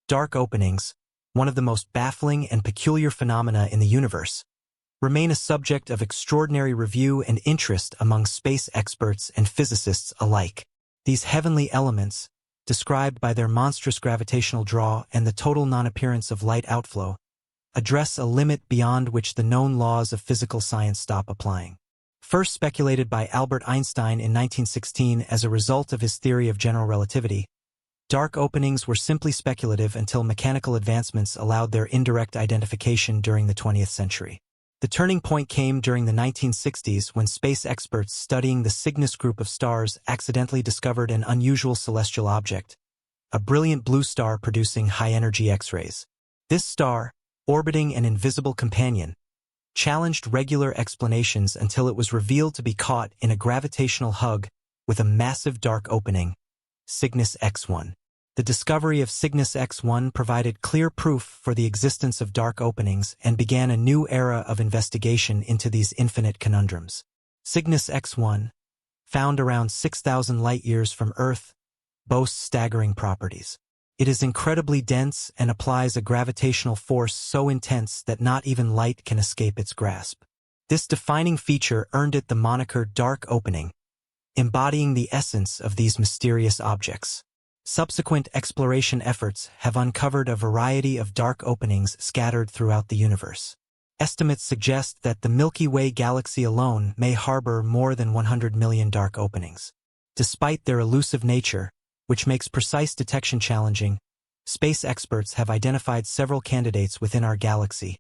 Dark openings, one of the most baffling and peculiar phenomena in the universe, remain a subject of extraordinary review and interest among space experts and physicists alike. These heavenly elements, described by their monstrous gravitational draw and the total non-appearance of light outflow, address a limit beyond which the known laws of physical science stop applying. First speculated by Albert Einstein in 1916 as a result of his theory of general relativity, dark openings were simply speculative until mechanical advancements allowed their indirect identification during the 20th century. The turning point came during the 1960s when space experts studying the Cygnus group of stars accidentally discovered an unusual celestial object, a brilliant blue star producing high-energy X-rays. This star, orbiting an invisible companion, challenged regular explanations until it was revealed to be caught in a gravitational hug with a massive dark opening, Cygnus X1. The discovery of Cygnus X1 provided clear proof for the existence of dark openings and began a new era of investigation into these infinite conundrums. Cygnus X1, found around 6,000 light-years from Earth, boasts staggering properties. It is incredibly dense and applies a gravitational force so intense that not even light can escape its grasp. This defining feature earned it the moniker dark opening, embodying the essence of these mysterious objects. Subsequent exploration efforts have uncovered a variety of dark openings scattered throughout the universe. Estimates suggest that the Milky Way galaxy alone may harbor more than 100 million dark openings. Despite their elusive nature, which makes precise detection challenging, space experts have identified several candidates within our galaxy,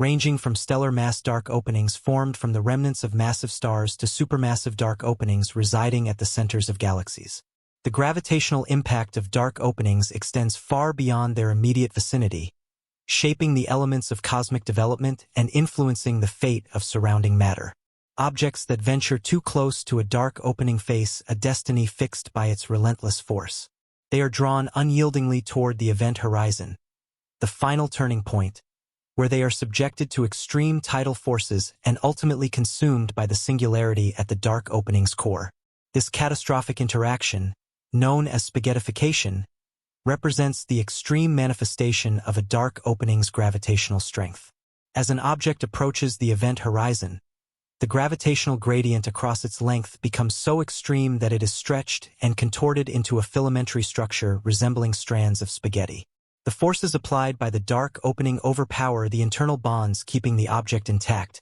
ranging from stellar mass dark openings formed from the remnants of massive stars to supermassive dark openings residing at the centers of galaxies. The gravitational impact of dark openings extends far beyond their immediate vicinity, shaping the elements of cosmic development and influencing the fate of surrounding matter. Objects that venture too close to a dark opening face a destiny fixed by its relentless force. They are drawn unyieldingly toward the event horizon, the final turning point, where they are subjected to extreme tidal forces and ultimately consumed by the singularity at the dark opening's core. This catastrophic interaction, known as spaghettification, represents the extreme manifestation of a dark opening's gravitational strength. As an object approaches the event horizon, the gravitational gradient across its length becomes so extreme that it is stretched and contorted into a filamentary structure resembling strands of spaghetti. The forces applied by the dark opening overpower the internal bonds keeping the object intact,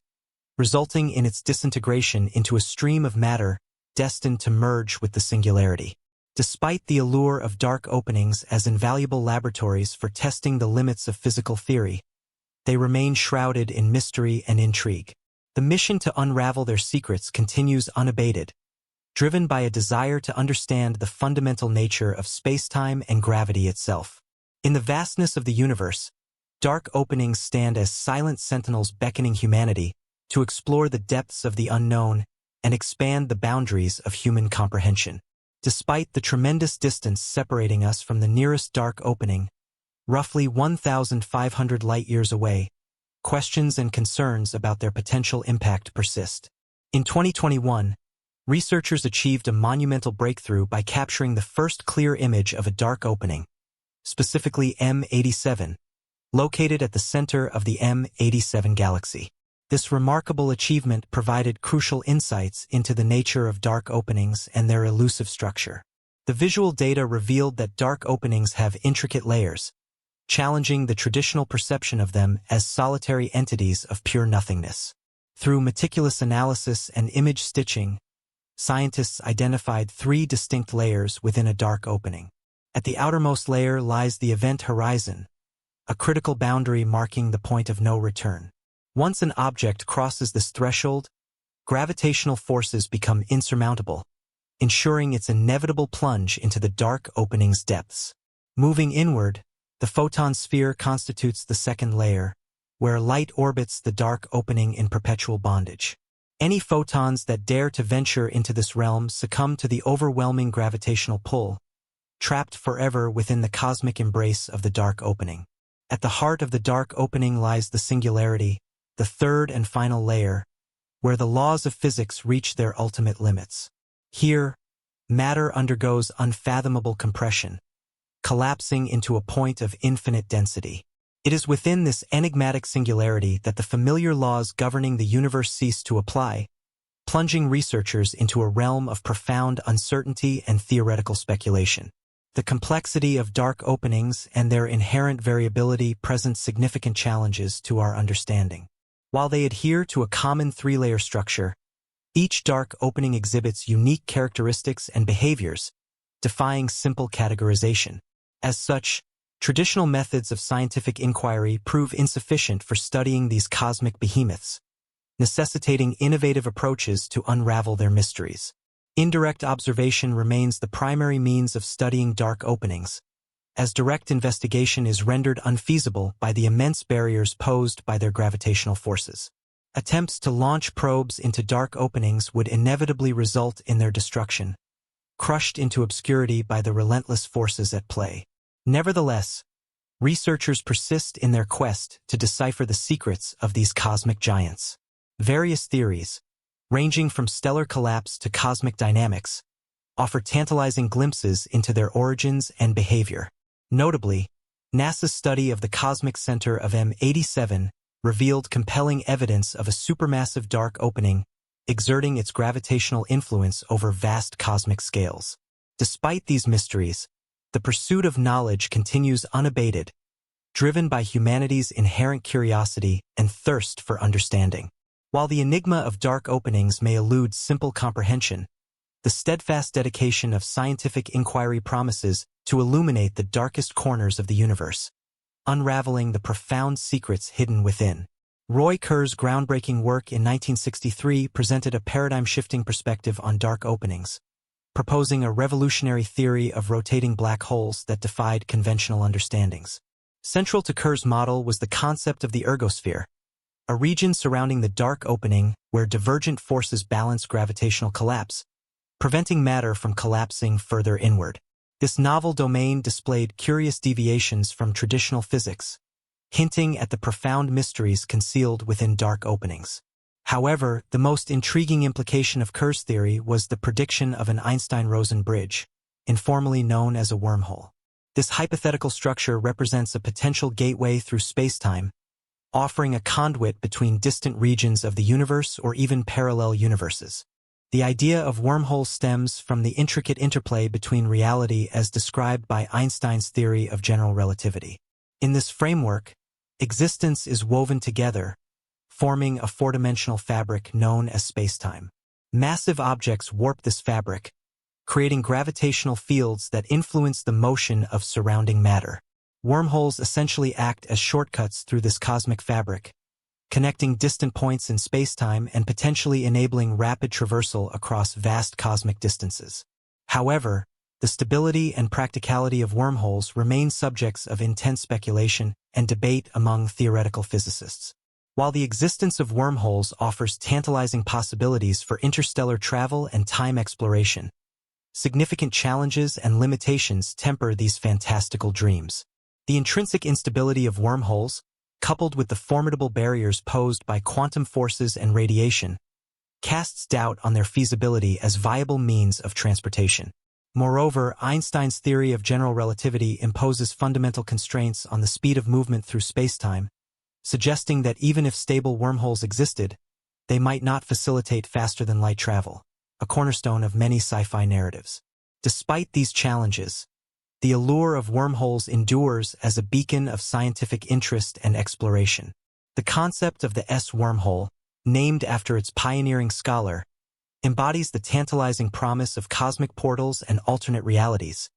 resulting in its disintegration into a stream of matter destined to merge with the singularity. Despite the allure of dark openings as invaluable laboratories for testing the limits of physical theory, they remain shrouded in mystery and intrigue. The mission to unravel their secrets continues unabated, driven by a desire to understand the fundamental nature of space-time and gravity itself. In the vastness of the universe, dark openings stand as silent sentinels beckoning humanity to explore the depths of the unknown and expand the boundaries of human comprehension. Despite the tremendous distance separating us from the nearest dark opening, roughly 1,500 light-years away, questions and concerns about their potential impact persist. In 2021, researchers achieved a monumental breakthrough by capturing the first clear image of a dark opening, specifically M87, located at the center of the M87 galaxy. This remarkable achievement provided crucial insights into the nature of dark openings and their elusive structure. The visual data revealed that dark openings have intricate layers, challenging the traditional perception of them as solitary entities of pure nothingness. Through meticulous analysis and image stitching, scientists identified 3 distinct layers within a dark opening. At the outermost layer lies the event horizon, a critical boundary marking the point of no return. Once an object crosses this threshold, gravitational forces become insurmountable, ensuring its inevitable plunge into the dark opening's depths. Moving inward, the photon sphere constitutes the second layer, where light orbits the dark opening in perpetual bondage. Any photons that dare to venture into this realm succumb to the overwhelming gravitational pull, trapped forever within the cosmic embrace of the dark opening. At the heart of the dark opening lies the singularity, the third and final layer, where the laws of physics reach their ultimate limits. Here, matter undergoes unfathomable compression, collapsing into a point of infinite density. It is within this enigmatic singularity that the familiar laws governing the universe cease to apply, plunging researchers into a realm of profound uncertainty and theoretical speculation. The complexity of dark openings and their inherent variability present significant challenges to our understanding. While they adhere to a common three-layer structure, each dark opening exhibits unique characteristics and behaviors, defying simple categorization. As such, traditional methods of scientific inquiry prove insufficient for studying these cosmic behemoths, necessitating innovative approaches to unravel their mysteries. Indirect observation remains the primary means of studying dark openings, as direct investigation is rendered unfeasible by the immense barriers posed by their gravitational forces. Attempts to launch probes into dark openings would inevitably result in their destruction, crushed into obscurity by the relentless forces at play. Nevertheless, researchers persist in their quest to decipher the secrets of these cosmic giants. Various theories, ranging from stellar collapse to cosmic dynamics, offer tantalizing glimpses into their origins and behavior. Notably, NASA's study of the cosmic center of M87 revealed compelling evidence of a supermassive dark opening exerting its gravitational influence over vast cosmic scales. Despite these mysteries, the pursuit of knowledge continues unabated, driven by humanity's inherent curiosity and thirst for understanding. While the enigma of dark openings may elude simple comprehension, the steadfast dedication of scientific inquiry promises to illuminate the darkest corners of the universe, unraveling the profound secrets hidden within. Roy Kerr's groundbreaking work in 1963 presented a paradigm-shifting perspective on dark openings, proposing a revolutionary theory of rotating black holes that defied conventional understandings. Central to Kerr's model was the concept of the ergosphere, a region surrounding the dark opening where divergent forces balance gravitational collapse, preventing matter from collapsing further inward. This novel domain displayed curious deviations from traditional physics, hinting at the profound mysteries concealed within dark openings. However, the most intriguing implication of Kerr's theory was the prediction of an Einstein-Rosen bridge, informally known as a wormhole. This hypothetical structure represents a potential gateway through spacetime, offering a conduit between distant regions of the universe or even parallel universes. The idea of wormholes stems from the intricate interplay between reality as described by Einstein's theory of general relativity. In this framework, existence is woven together, forming a four-dimensional fabric known as spacetime. Massive objects warp this fabric, creating gravitational fields that influence the motion of surrounding matter. Wormholes essentially act as shortcuts through this cosmic fabric, connecting distant points in spacetime and potentially enabling rapid traversal across vast cosmic distances. However, the stability and practicality of wormholes remain subjects of intense speculation and debate among theoretical physicists. While the existence of wormholes offers tantalizing possibilities for interstellar travel and time exploration, significant challenges and limitations temper these fantastical dreams. The intrinsic instability of wormholes, coupled with the formidable barriers posed by quantum forces and radiation, casts doubt on their feasibility as viable means of transportation. Moreover, Einstein's theory of general relativity imposes fundamental constraints on the speed of movement through spacetime, suggesting that even if stable wormholes existed, they might not facilitate faster-than-light travel, a cornerstone of many sci-fi narratives. Despite these challenges, the allure of wormholes endures as a beacon of scientific interest and exploration. The concept of the S-wormhole, named after its pioneering scholar, embodies the tantalizing promise of cosmic portals and alternate realities,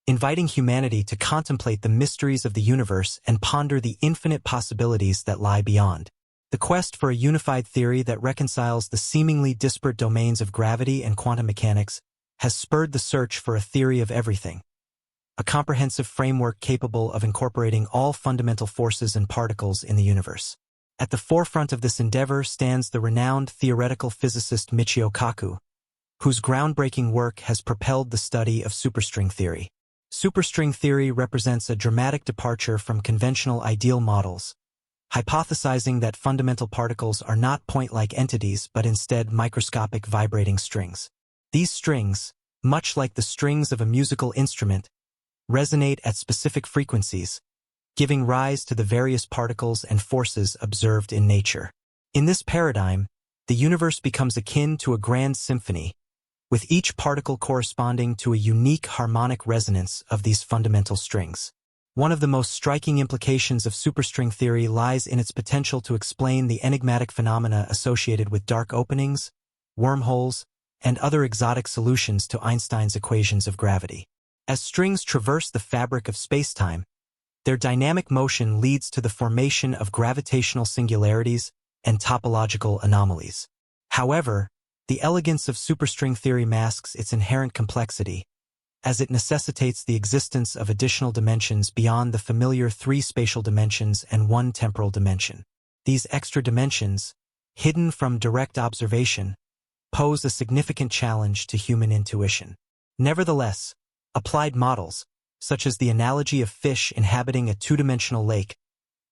inviting humanity to contemplate the mysteries of the universe and ponder the infinite possibilities that lie beyond. The quest for a unified theory that reconciles the seemingly disparate domains of gravity and quantum mechanics has spurred the search for a theory of everything, a comprehensive framework capable of incorporating all fundamental forces and particles in the universe. At the forefront of this endeavor stands the renowned theoretical physicist Michio Kaku, whose groundbreaking work has propelled the study of superstring theory. Superstring theory represents a dramatic departure from conventional ideal models, hypothesizing that fundamental particles are not point-like entities but instead microscopic vibrating strings. These strings, much like the strings of a musical instrument, resonate at specific frequencies, giving rise to the various particles and forces observed in nature. In this paradigm, the universe becomes akin to a grand symphony, with each particle corresponding to a unique harmonic resonance of these fundamental strings. One of the most striking implications of superstring theory lies in its potential to explain the enigmatic phenomena associated with dark openings, wormholes, and other exotic solutions to Einstein's equations of gravity. As strings traverse the fabric of spacetime, their dynamic motion leads to the formation of gravitational singularities and topological anomalies. However, the elegance of superstring theory masks its inherent complexity, as it necessitates the existence of additional dimensions beyond the familiar 3 spatial dimensions and 1 temporal dimension. These extra dimensions, hidden from direct observation, pose a significant challenge to human intuition. Nevertheless, applied models, such as the analogy of fish inhabiting a 2-dimensional lake,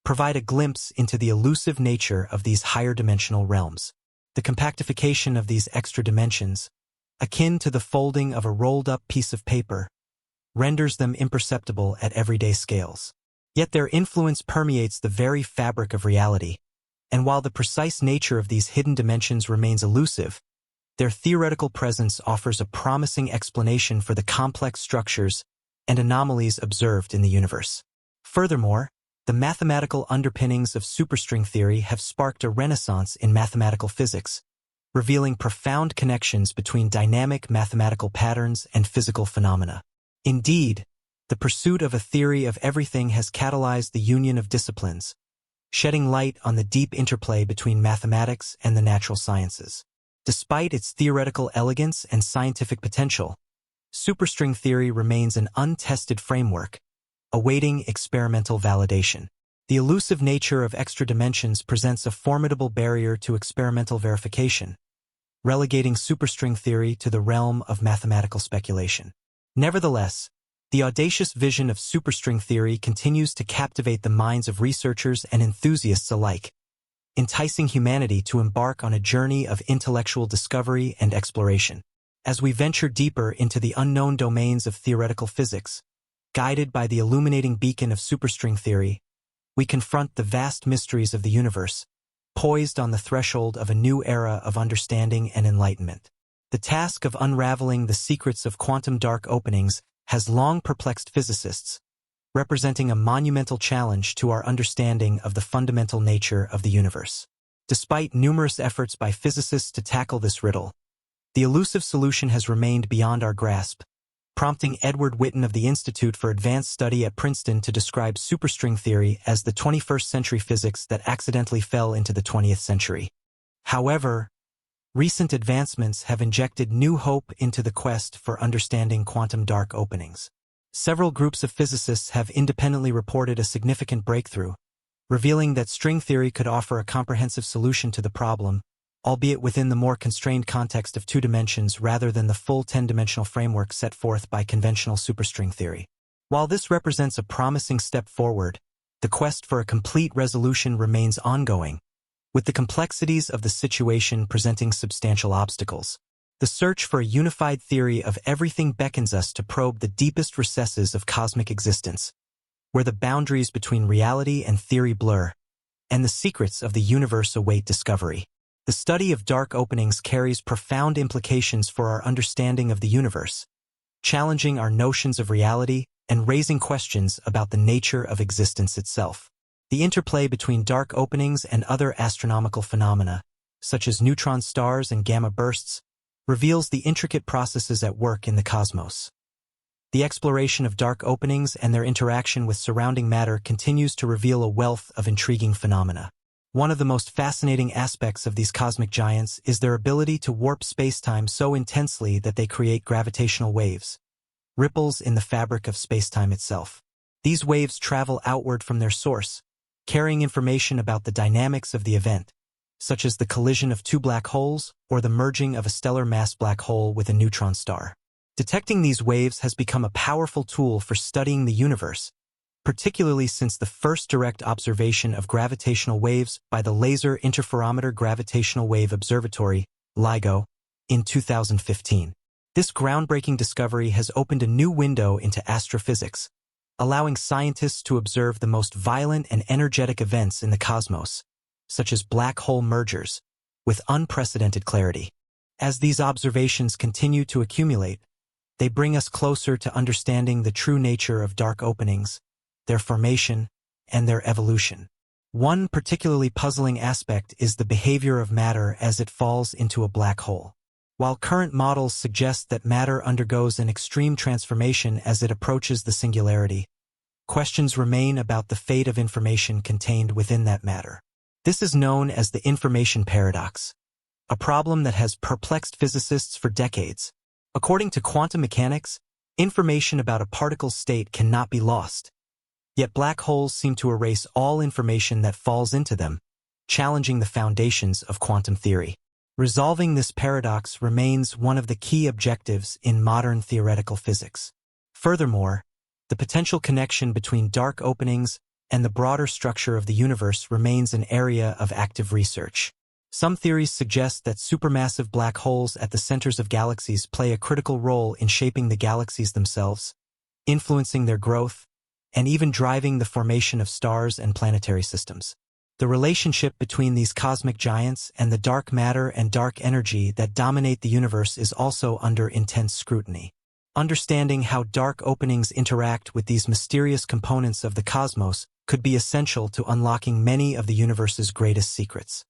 provide a glimpse into the elusive nature of these higher-dimensional realms. The compactification of these extra dimensions, akin to the folding of a rolled-up piece of paper, renders them imperceptible at everyday scales. Yet their influence permeates the very fabric of reality, and while the precise nature of these hidden dimensions remains elusive, their theoretical presence offers a promising explanation for the complex structures and anomalies observed in the universe. Furthermore, the mathematical underpinnings of superstring theory have sparked a renaissance in mathematical physics, revealing profound connections between dynamic mathematical patterns and physical phenomena. Indeed, the pursuit of a theory of everything has catalyzed the union of disciplines, shedding light on the deep interplay between mathematics and the natural sciences. Despite its theoretical elegance and scientific potential, superstring theory remains an untested framework, awaiting experimental validation. The elusive nature of extra dimensions presents a formidable barrier to experimental verification, relegating superstring theory to the realm of mathematical speculation. Nevertheless, the audacious vision of superstring theory continues to captivate the minds of researchers and enthusiasts alike, enticing humanity to embark on a journey of intellectual discovery and exploration. As we venture deeper into the unknown domains of theoretical physics, guided by the illuminating beacon of superstring theory, we confront the vast mysteries of the universe, poised on the threshold of a new era of understanding and enlightenment. The task of unraveling the secrets of quantum dark openings has long perplexed physicists, representing a monumental challenge to our understanding of the fundamental nature of the universe. Despite numerous efforts by physicists to tackle this riddle, the elusive solution has remained beyond our grasp, prompting Edward Witten of the Institute for Advanced Study at Princeton to describe superstring theory as the 21st century physics that accidentally fell into the 20th century. However, recent advancements have injected new hope into the quest for understanding quantum dark openings. Several groups of physicists have independently reported a significant breakthrough, revealing that string theory could offer a comprehensive solution to the problem, albeit within the more constrained context of 2 dimensions rather than the full 10-dimensional framework set forth by conventional superstring theory. While this represents a promising step forward, the quest for a complete resolution remains ongoing, with the complexities of the situation presenting substantial obstacles. The search for a unified theory of everything beckons us to probe the deepest recesses of cosmic existence, where the boundaries between reality and theory blur, and the secrets of the universe await discovery. The study of dark openings carries profound implications for our understanding of the universe, challenging our notions of reality and raising questions about the nature of existence itself. The interplay between dark openings and other astronomical phenomena, such as neutron stars and gamma bursts, reveals the intricate processes at work in the cosmos. The exploration of dark openings and their interaction with surrounding matter continues to reveal a wealth of intriguing phenomena. One of the most fascinating aspects of these cosmic giants is their ability to warp spacetime so intensely that they create gravitational waves, ripples in the fabric of spacetime itself. These waves travel outward from their source, carrying information about the dynamics of the event, such as the collision of 2 black holes or the merging of a stellar mass black hole with a neutron star. Detecting these waves has become a powerful tool for studying the universe, particularly since the first direct observation of gravitational waves by the Laser Interferometer Gravitational Wave Observatory, LIGO, in 2015. This groundbreaking discovery has opened a new window into astrophysics, allowing scientists to observe the most violent and energetic events in the cosmos, such as black hole mergers, with unprecedented clarity. As these observations continue to accumulate, they bring us closer to understanding the true nature of dark openings, their formation, and their evolution. One particularly puzzling aspect is the behavior of matter as it falls into a black hole. While current models suggest that matter undergoes an extreme transformation as it approaches the singularity, questions remain about the fate of information contained within that matter. This is known as the information paradox, a problem that has perplexed physicists for decades. According to quantum mechanics, information about a particle's state cannot be lost. Yet black holes seem to erase all information that falls into them, challenging the foundations of quantum theory. Resolving this paradox remains one of the key objectives in modern theoretical physics. Furthermore, the potential connection between dark openings and the broader structure of the universe remains an area of active research. Some theories suggest that supermassive black holes at the centers of galaxies play a critical role in shaping the galaxies themselves, influencing their growth, and even driving the formation of stars and planetary systems. The relationship between these cosmic giants and the dark matter and dark energy that dominate the universe is also under intense scrutiny. Understanding how dark openings interact with these mysterious components of the cosmos could be essential to unlocking many of the universe's greatest secrets.